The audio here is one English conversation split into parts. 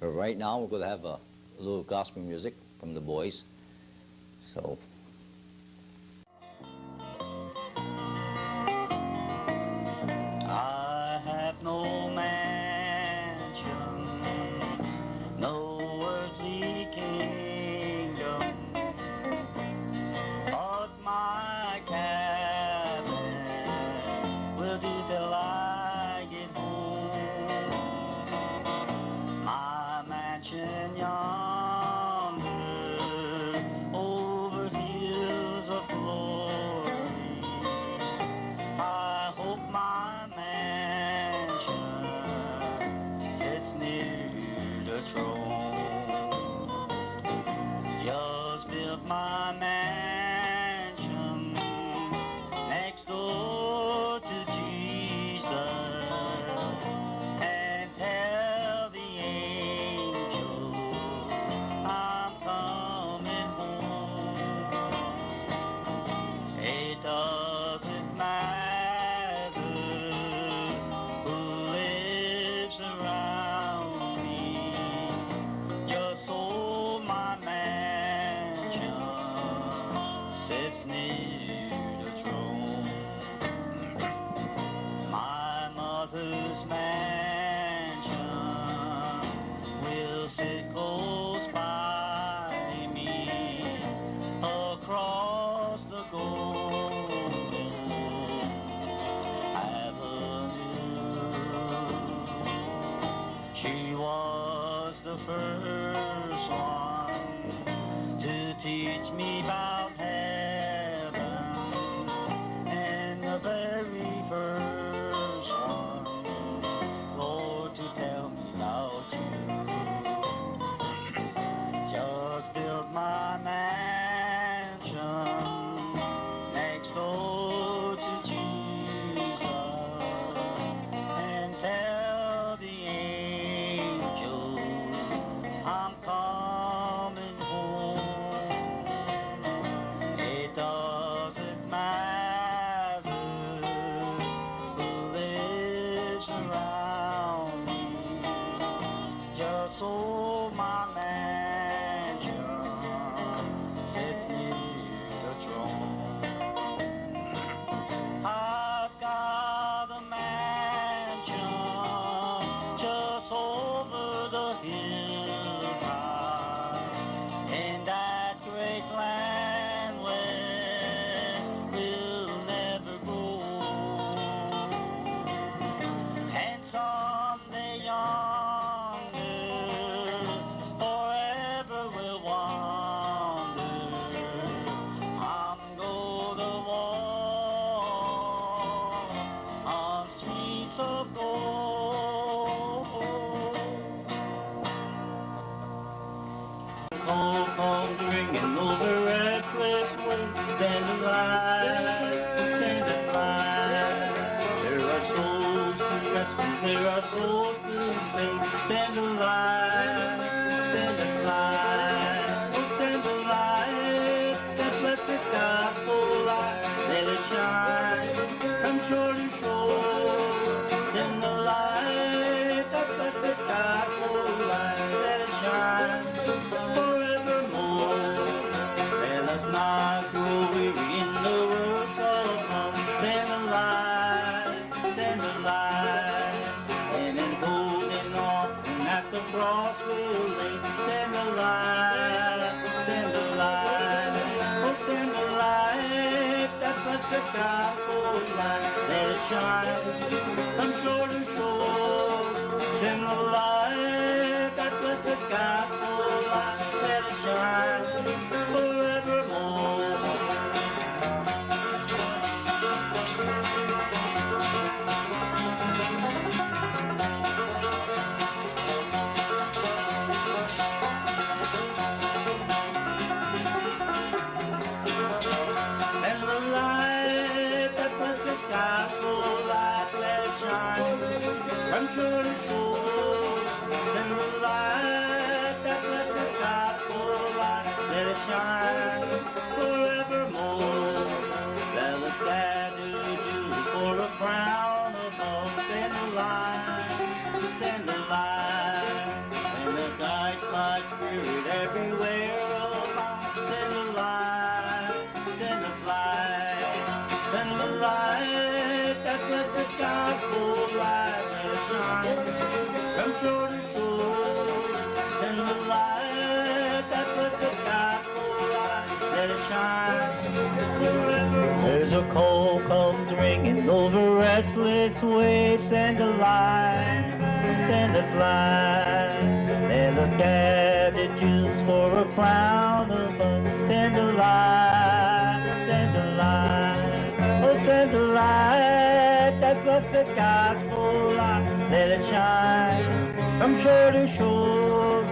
Right now, we're going to have a little gospel music from the boys. So. I have no mansion, no earthly kingdom, but my cabin will do till I get home. My mansion yonder over hills of glory, I hope my mansion sits near the throne. Just built my mansion next door to Jesus, and tell the angels I'm coming home. It doesn't matter who lives around me, just so my mansion sits near the throne. My mother's mansion will sit close by me across the golden avenue. She was the first one to teach me about heaven, and the very first one, Lord, to tell me about you. Just built my mansion next door to Jesus, and tell the angels I'm coming home. It doesn't matter who lives around me, just so my mansion sits near the throne. I've got a mansion just over the hilltop, in that great land where we'll never go. And someday yonder, forever we'll wander. I'm gonna walk on streets of gold. Cold comes ringing over restless winds, and the light, and the light. There are souls to rescue, there are souls to save. Send the light, send the light, oh send the light, that blessed gospel light. Let it shine from shore to shore. Send the light, that blessed gospel light. Let it shine forevermore. Let us not grow weary in the words of love. Send the light, send the light, and in golden offering at the cross we'll lay. Send the light, send the light, oh send the light, that blessed gospel light. Let it shine from shore to shore. Send the light, that blessed gospel light. Let it shine forevermore. Send the light, that blessed gospel light. Let it shine from shore to shore. Send the light, that blessed gospel light. Let it shine forevermore. Let us gather Jews for a crown above. Send the light, and the shore to shore. Send the light, that blessed gospel light, let it shine forevermore. There's a call comes ringing over restless waves. Send a light, send us light. Let us gather Jews for a crown above. Send a light, send a light. Oh, send a light, that blessed gospel light. Let it shine from shore to shore.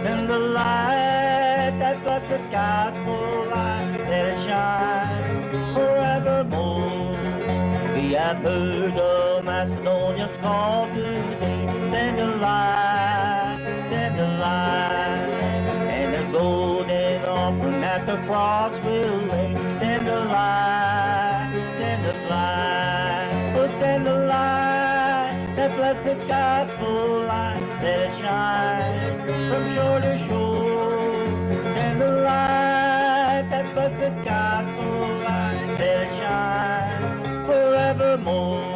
Send the light, that blessed gospel light. Let it shine forevermore. We have heard the Macedonians call today. Send a light, send a light. And the golden offering at the cross will lay. Send a light, send a light. Oh, send a light, that blessed gospel light. Let it shine from shore to shore. Send a light, that blessed gospel light. Let it shine forevermore.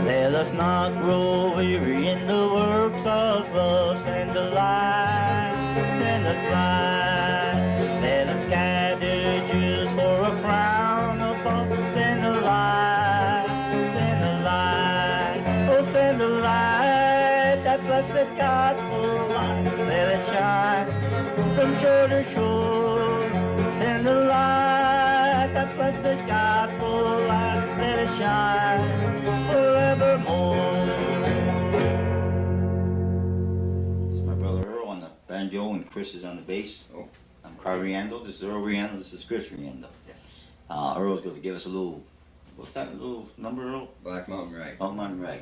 Let us not grow weary in the works of love. Send a light, send us light. Let us gather Jews for a crown above. Send a light, send a light. Oh, send a light, that blessed gospel light. Let it shine from shore to shore. Send a light, that blessed gospel light. Let it shine forevermore. This is my brother Earl on the banjo and Chris is on the bass. Oh. I'm Carl Riando. This is Earl Riando. This is Chris Riando. Earl's going to give us a little, what's that little number, Earl? Black Mountain Rag. Oh, Mountain Rag.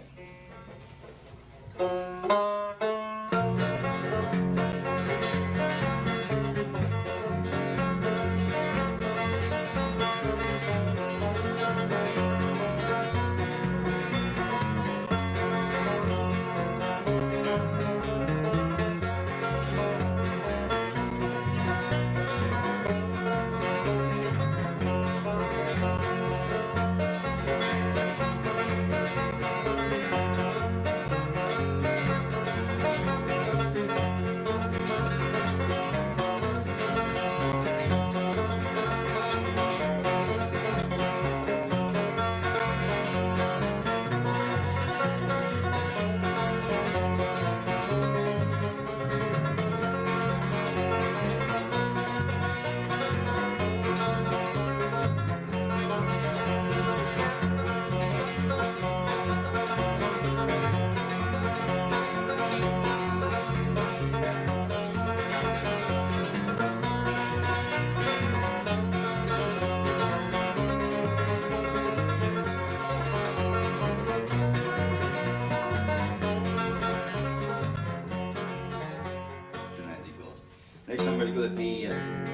Next number is going to be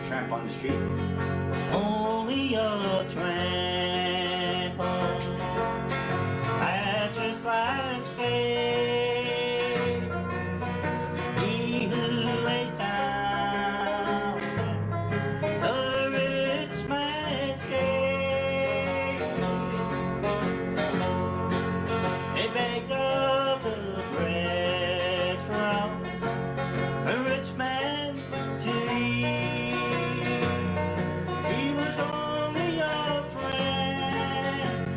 Tramp on the Street. Only a tramp has first class fare. He who lays down the rich man's gate. They begged of the bread from a rich man to eat. He was only a friend,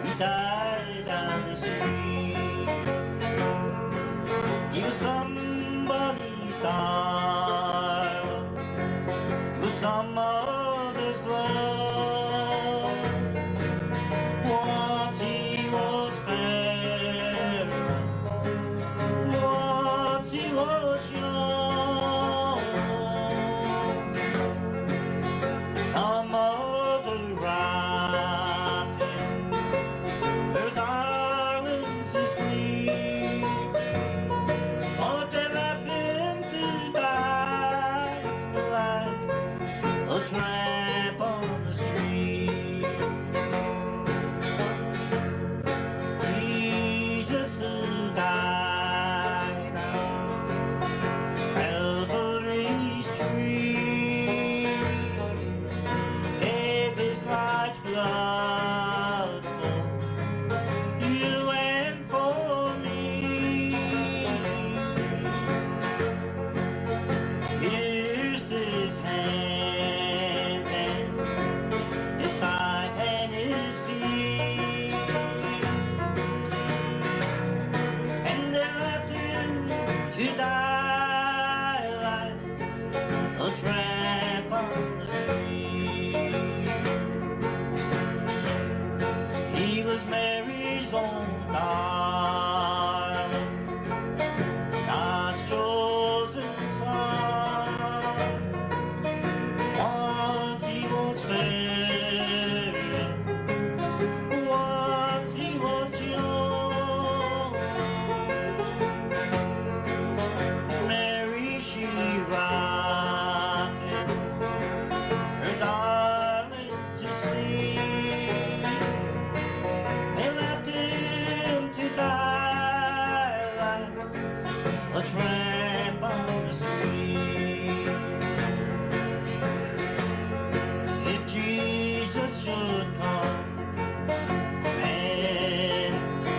he died on the street. Mary's own darling, God's chosen son. Once he was fair, once he was young. Mary, she rocked her darling to sleep. They left him to die like a tramp on the street. If Jesus should come and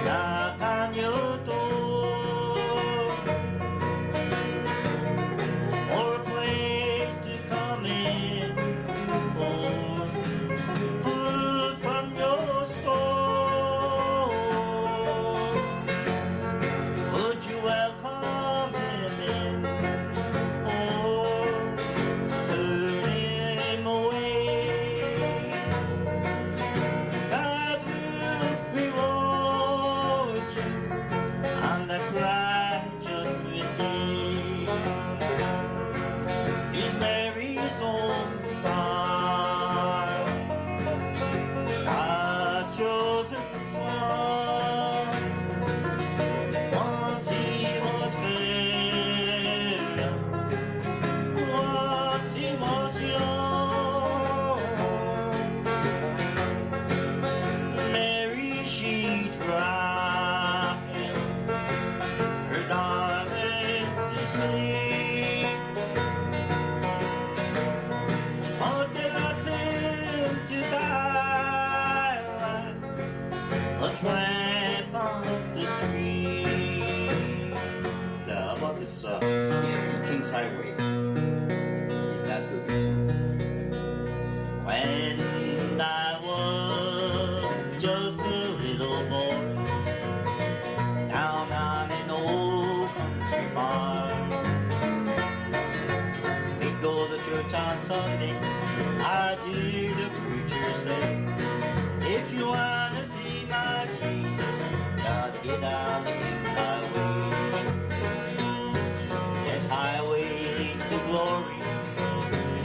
knock on your door, or a place to come in, or food from your store, would you welcome him in, or turn him away? God will reward you on that bright judgment day. He's Mary's own darling, God's chosen son. Once he was fair, once he was young. Mary, she'd rock him, her darling to sleep. But they left him to die like a tramp on the street. How about this King's Highway? That's good. When I was just a little boy, down on an old country farm, we'd go to church on Sunday. I'd hear the preacher say, if you want to see my Jesus, gotta get on the King's Highway. This highway leads to glory,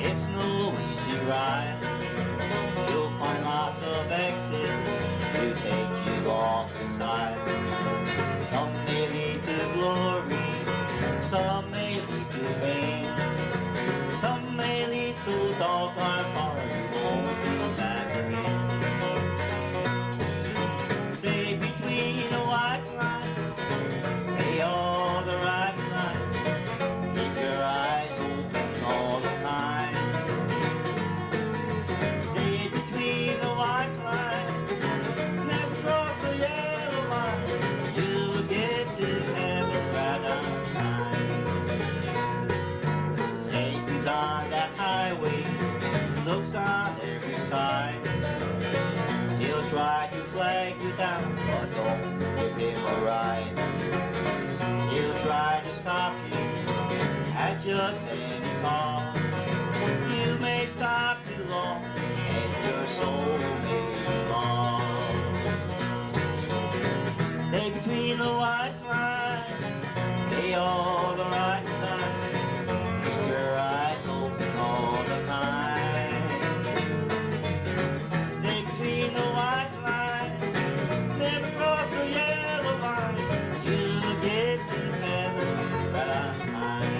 it's no easy ride. You'll find lots of exits to take you off the side. Some may lead to glory, some may lead to fame, some may lead so doggone far you won't be back again. Stay between the white line, pay all the right sign, keep your eyes open all the time. Stay between the white line, never cross the yellow line, you'll get to heaven right on time. Satan's on that highway, looks on every side. He'll try to flag you down, but don't give him a ride. He'll try to stop you at just any call. You may stop too long, and your soul may be lost. Stay between the white line, lay all the right sign, keep your eyes open all the time. Stay between the white line, never cross the yellow line, you'll get to heaven right on time.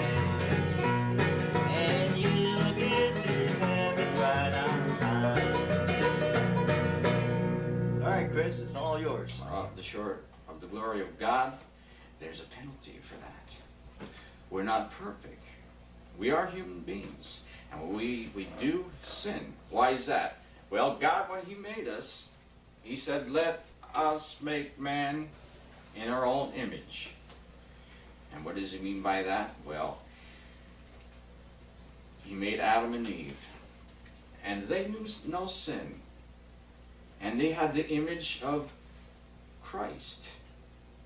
And you'll get to heaven right on time. All right, Chris, it's all yours. The short of the glory of God, there's a penalty for that. We're not perfect. We are human beings, and we do sin. Why is that? Well, God, when he made us, he said, let us make man in our own image. And what does he mean by that? Well, he made Adam and Eve, and they knew no sin, and they had the image of Christ,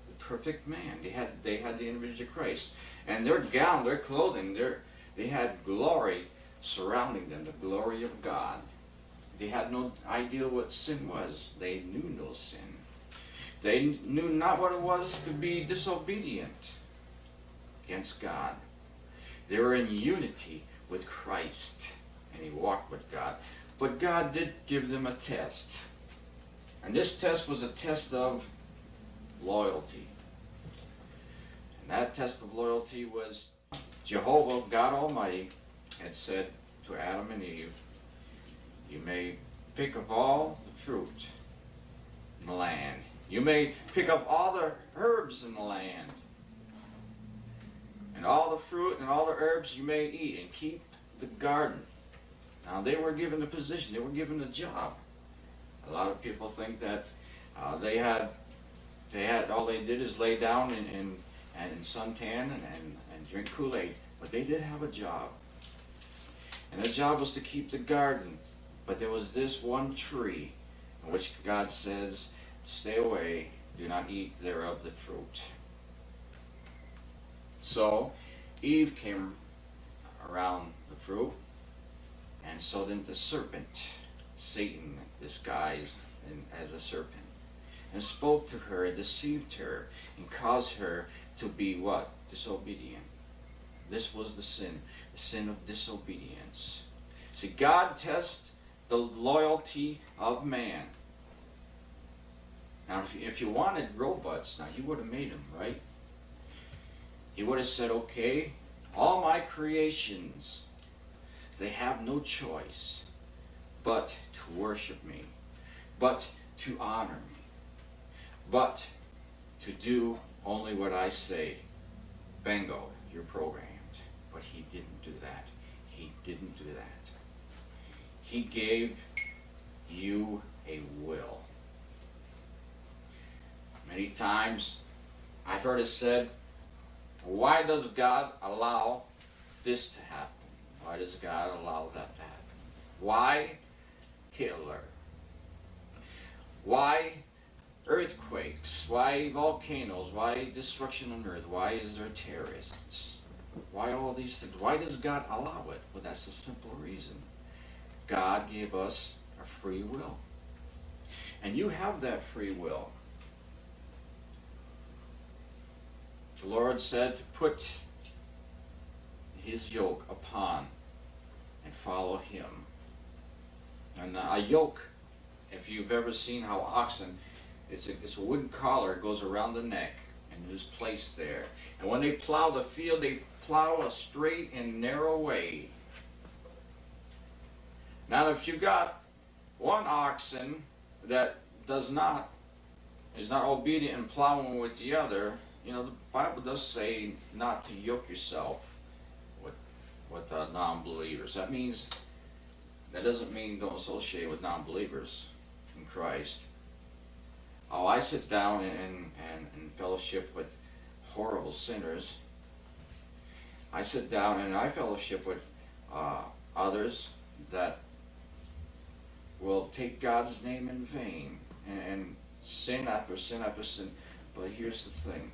the perfect man. They had the image of Christ, and their gown, their clothing, they had glory surrounding them, the glory of God. They had no idea what sin was. They knew no sin. They knew not what it was to be disobedient against God. They were in unity with Christ, and he walked with God. But God did give them a test. And this test was a test of loyalty. And that test of loyalty was Jehovah, God Almighty, had said to Adam and Eve, you may pick of all the fruit in the land. You may pick up all the herbs in the land. And all the fruit and all the herbs you may eat, and keep the garden. Now they were given a position, they were given a job. A lot of people think that they had all they did is lay down and suntan and drink Kool-Aid, but they did have a job. And the job was to keep the garden. But there was this one tree in which God says, stay away, do not eat thereof the fruit. So Eve came around the fruit, and so then the serpent, Satan, disguised as a serpent, and spoke to her, deceived her, and caused her to be what? Disobedient. This was the sin of disobedience. See, God tests the loyalty of man. Now, if you wanted robots, now you would have made them, right? He would have said, okay, all my creations, they have no choice but to worship me, but to honor me, but to do only what I say. Bingo, you're programmed. But he didn't do that. He didn't do that. He gave you a will. Many times I've heard it said, why does God allow this to happen? Why does God allow that to happen? Why Hitler? Why earthquakes? Why volcanoes? Why destruction on earth? Why is there terrorists? Why all these things? Why does God allow it? Well, that's the simple reason. God gave us a free will. And you have that free will. The Lord said to put his yoke upon and follow him. And a yoke, if you've ever seen how oxen, it's a wooden collar, it goes around the neck and it is placed there. And when they plow the field, they plow a straight and narrow way. Now if you've got one oxen that is not obedient and plowing with the other, you know, the Bible does say not to yoke yourself with non-believers. That doesn't mean don't associate with non-believers in Christ. Oh, I sit down and fellowship with horrible sinners. I sit down and I fellowship with others that will take God's name in vain and sin after sin after sin. But here's the thing.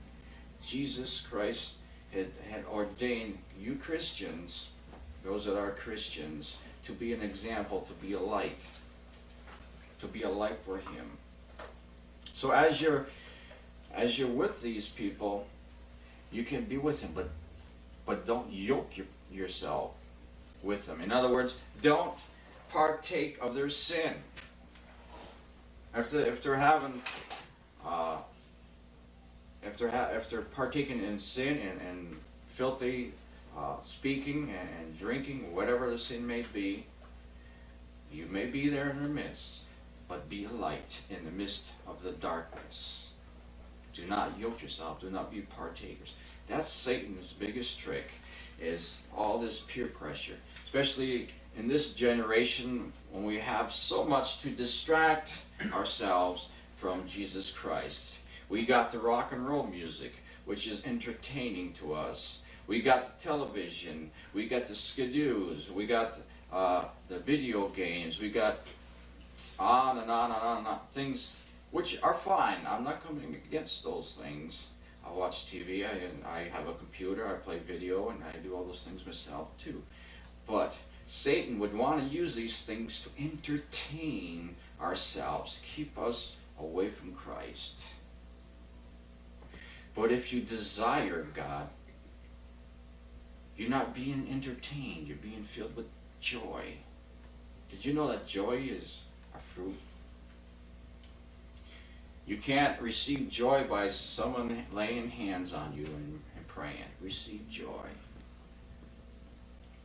Jesus Christ had ordained you Christians, those that are Christians, to be an example, to be a light for him. So as you're with these people, you can be with him, but don't yoke yourself with them. In other words, don't partake of their sin. If they're having if they're partaking in sin and filthy speaking and drinking, whatever the sin may be, you may be there in their midst, but be a light in the midst of the darkness. Do not yoke yourself. Do not be partakers. That's Satan's biggest trick, is all this peer pressure, especially in this generation when we have so much to distract ourselves from Jesus Christ. We got the rock and roll music, which is entertaining to us. We got the television. We got the skidoos. We got the video games. We got on and on and on and on. Things which are fine. I'm not coming against those things. I watch TV. I have a computer. I play video, and I do all those things myself too. But Satan would want to use these things to entertain ourselves, keep us away from Christ. But if you desire God, you're not being entertained, you're being filled with joy. Did you know that joy is a fruit? You can't receive joy by someone laying hands on you and praying. Receive joy.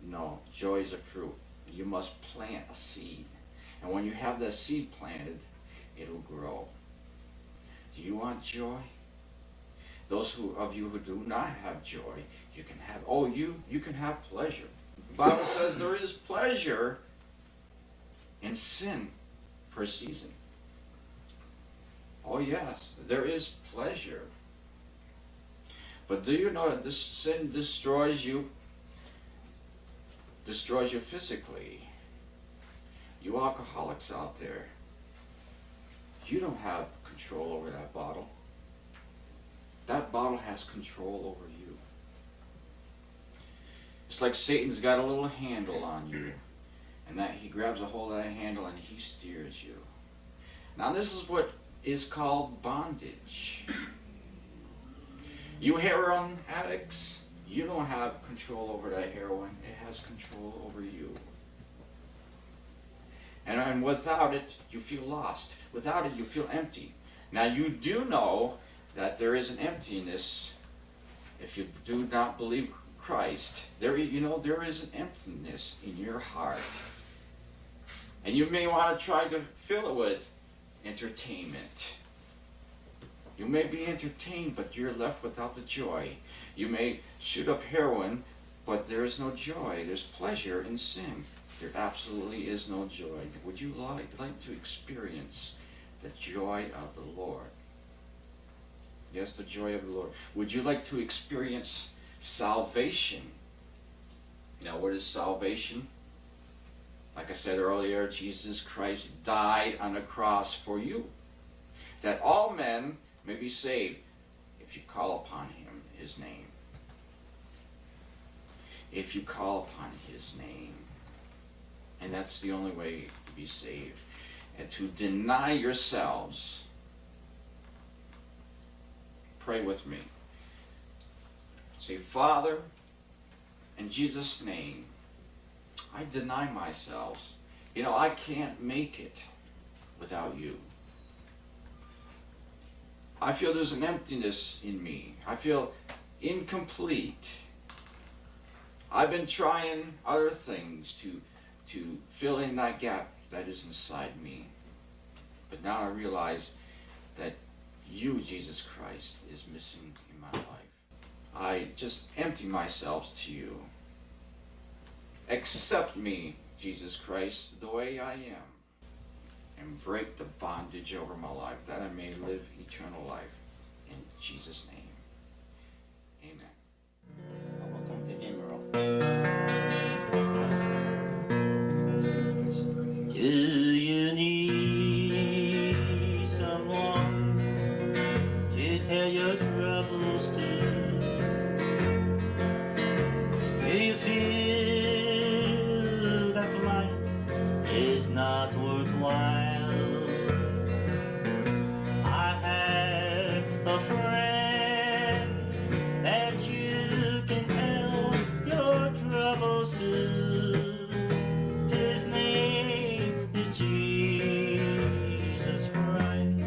No, joy is a fruit. You must plant a seed. And when you have that seed planted, it'll grow. Do you want joy? Those of you who do not have joy, you can have, you can have pleasure. The Bible says there is pleasure in sin for a season. Oh yes, there is pleasure. But do you know that this sin destroys you physically? You alcoholics out there, you don't have control over that bottle. That bottle has control over you. It's like Satan's got a little handle on you, and that he grabs a hold of that handle and he steers you. Now this is what is called bondage. You heroin addicts, you don't have control over that heroin. It has control over you. And without it, you feel lost. Without it, you feel empty. Now you do know that there is an emptiness if you do not believe Christ. There is an emptiness in your heart. And you may want to try to fill it with entertainment. You may be entertained, but you're left without the joy. You may shoot up heroin, but there is no joy. There's pleasure in sin. There absolutely is no joy. Would you like to experience the joy of the Lord? Yes, the joy of the Lord. Would you like to experience salvation? Now, what is salvation? Like I said earlier, Jesus Christ died on the cross for you, that all men may be saved if you call upon his name. If you call upon his name. And that's the only way to be saved. And to deny yourselves. Pray with me. Say, Father, in Jesus' name, I deny myself. I can't make it without you. I feel there's an emptiness in me. I feel incomplete. I've been trying other things to fill in that gap that is inside me. But now I realize that you, Jesus Christ, is missing in my life. I just empty myself to you. Accept me, Jesus Christ, the way I am, and break the bondage over my life, that I may live eternal life. In Jesus' name, amen. I will come to him, Earl. Do you need someone to tell your troubles to? Do you feel that life is not worthwhile? I have a friend that you can tell your troubles to. His name is Jesus Christ.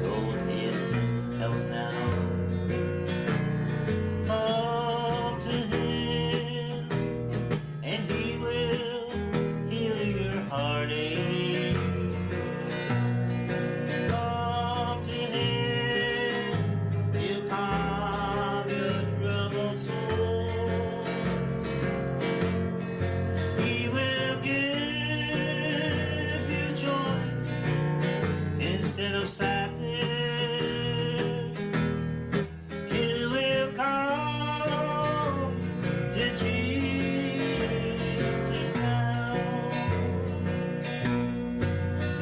Told him to come now. Come to him, and he will heal your heartache. Come to him, he'll calm your troubled soul. He will give you joy instead of sadness. He will come to Jesus now.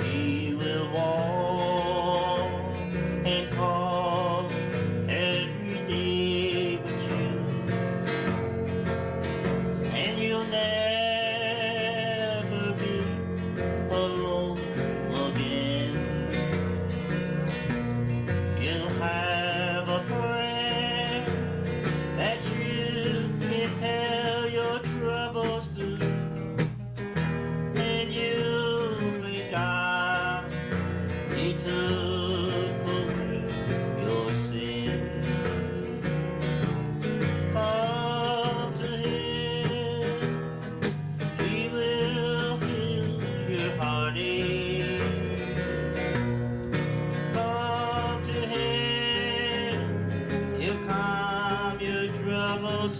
He will walk and talk every day with you, and you'll never be alone again. You'll have a friend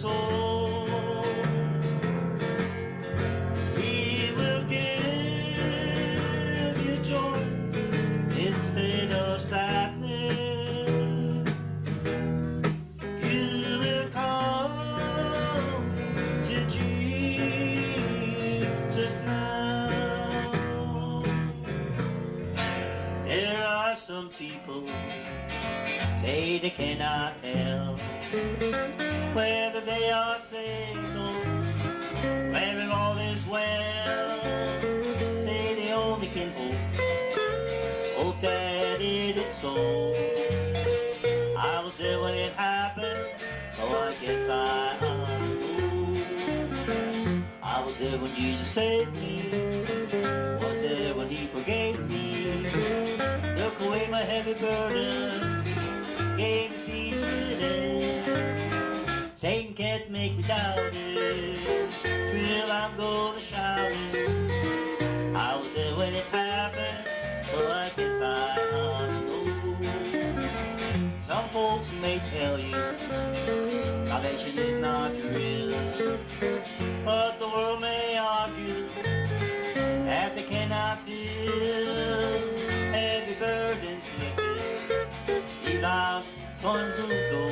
soul. He will give you joy instead of sadness. You will come to Jesus now. There are some people say they cannot tell whether they are saved or whether all is well. Say they only can hope that it is so. I was there when it happened, so I guess I know. I was there when Jesus saved me, was there when he forgave me, took away my heavy burden, gave me peace within. Satan can't make me doubt it, thrill I'm gonna shout it. I was there when it happened, so I guess I know. Some folks may tell you salvation is not real, but the world may argue that they cannot feel heavy burdens lifted, deep lost one to go.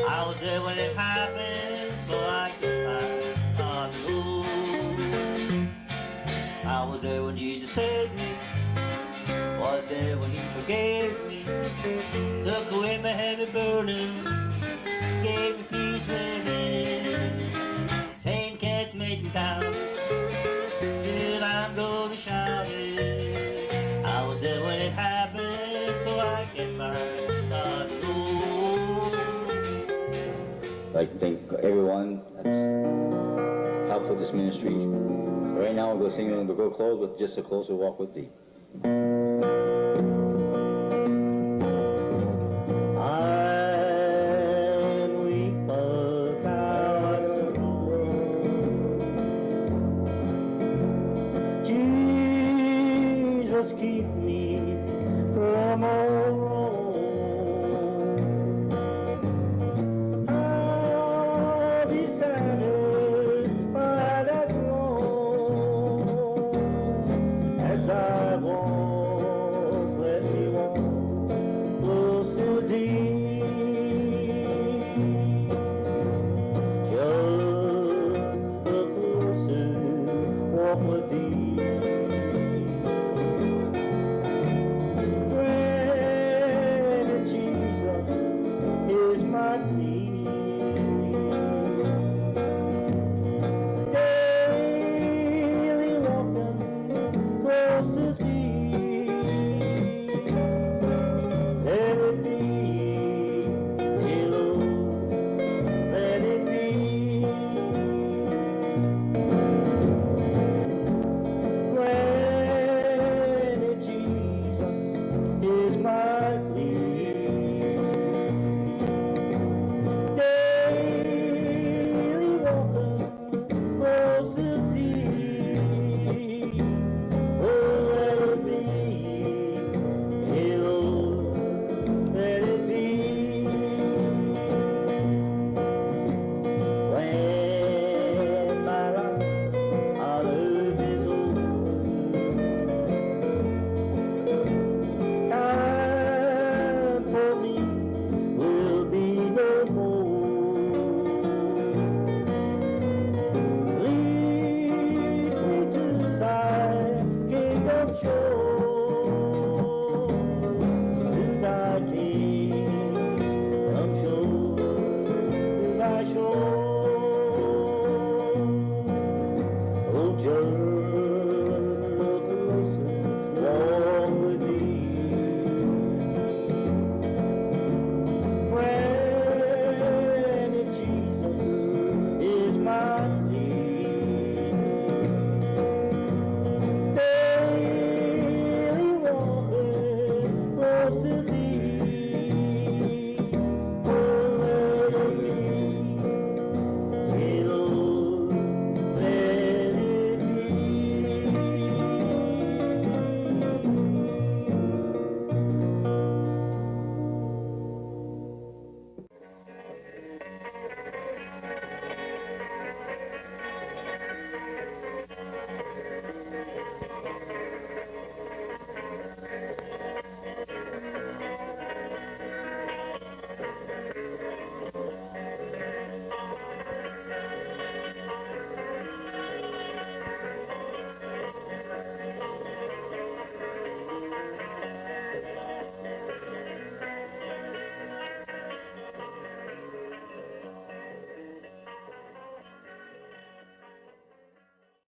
I was there when it happened, so I guess I know. I was there when Jesus saved me, was there when he forgave me, took away my heavy burden, gave me peace within. Satan can't make me down, till I'm gonna shout it. I was there when it happened, so I guess I know. I'd like to thank everyone that's helped with this ministry. Right now we'll go sing and we'll go close with Just a Closer Walk with Thee.